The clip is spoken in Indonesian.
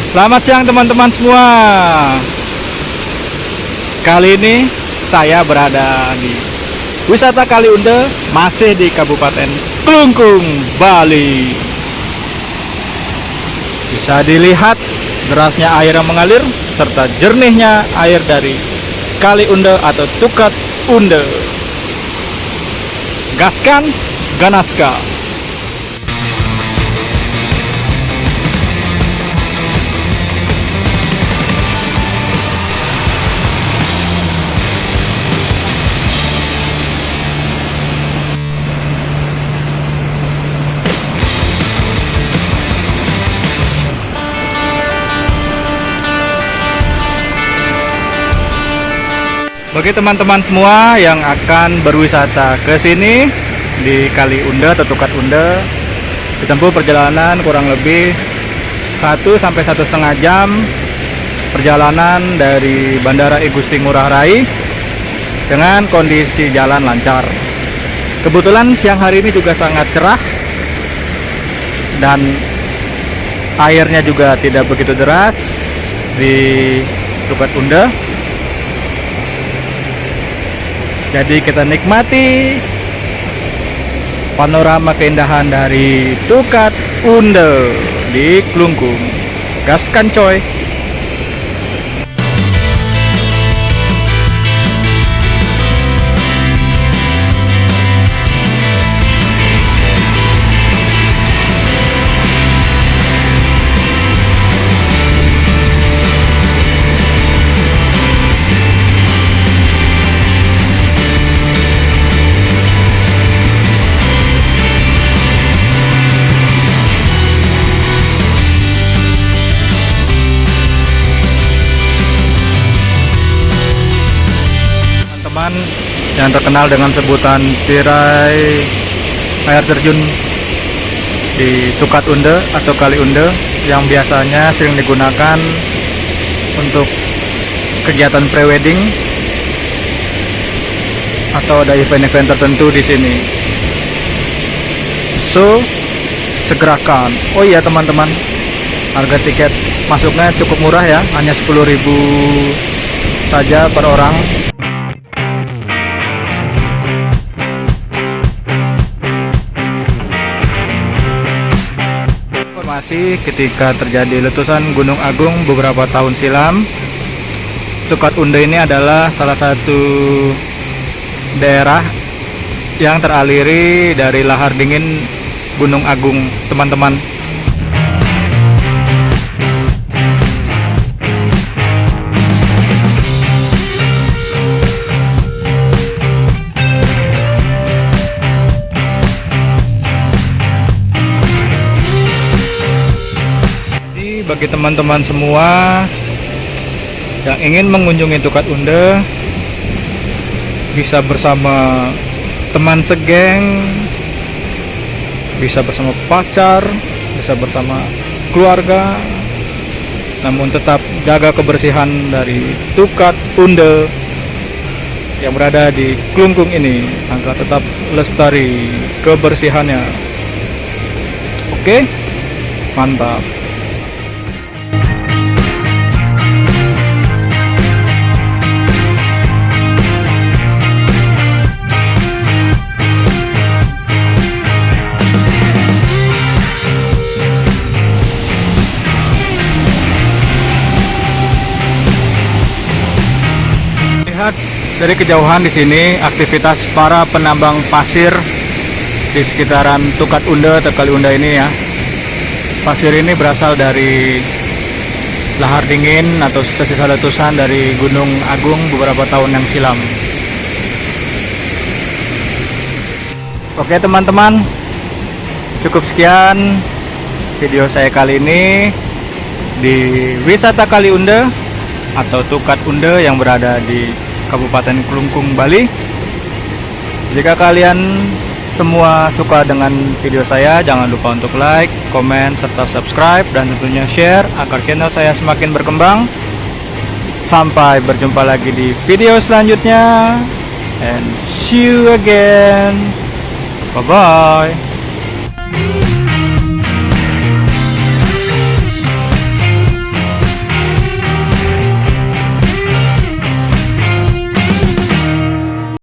Selamat siang teman-teman semua. Kali ini saya berada di wisata Kaliunde, masih di Kabupaten Klungkung, Bali. Bisa dilihat derasnya air yang mengalir serta jernihnya air dari Kaliunde atau Tukat Unde. Gaskan, ganaska. Bagi teman-teman semua yang akan berwisata ke sini di Kaliunde atau Tukat Unde, ditempuh perjalanan kurang lebih 1 sampai 1,5 jam perjalanan dari Bandara I Gusti Ngurah Rai dengan kondisi jalan lancar. Kebetulan siang hari ini juga sangat cerah dan airnya juga tidak begitu deras di Tukat Unde. Jadi kita nikmati panorama keindahan dari Tukat Unde di Klungkung. Gaskan coy. Yang terkenal dengan sebutan tirai air terjun di Tukat Unde atau Kaliunde, yang biasanya sering digunakan untuk kegiatan prewedding atau ada event-event tertentu di sini. So, segerakan. Oh iya teman-teman, harga tiket masuknya cukup murah ya, hanya 10.000 saja per orang. Ketika terjadi letusan Gunung Agung beberapa tahun silam, Tukat Unde ini adalah salah satu daerah yang teraliri dari lahar dingin Gunung Agung, teman-teman. Bagi teman-teman semua yang ingin mengunjungi Tukat Unde, bisa bersama teman segeng, bisa bersama pacar, bisa bersama keluarga, namun tetap jaga kebersihan dari Tukat Unde yang berada di Klungkung ini agar tetap lestari kebersihannya. Oke, mantap. Dari kejauhan di sini aktivitas para penambang pasir di sekitaran Tukat Unde atau Kaliunde ini ya. Pasir ini berasal dari lahar dingin atau sisa letusan dari Gunung Agung beberapa tahun yang silam. Oke teman-teman, cukup sekian video saya kali ini di wisata Kaliunde atau Tukat Unde yang berada di Kabupaten Klungkung, Bali. Jika kalian semua suka dengan video saya, jangan lupa untuk like, komen, serta subscribe, dan tentunya share agar channel saya semakin berkembang. Sampai berjumpa lagi di video selanjutnya, and see you again. Bye bye.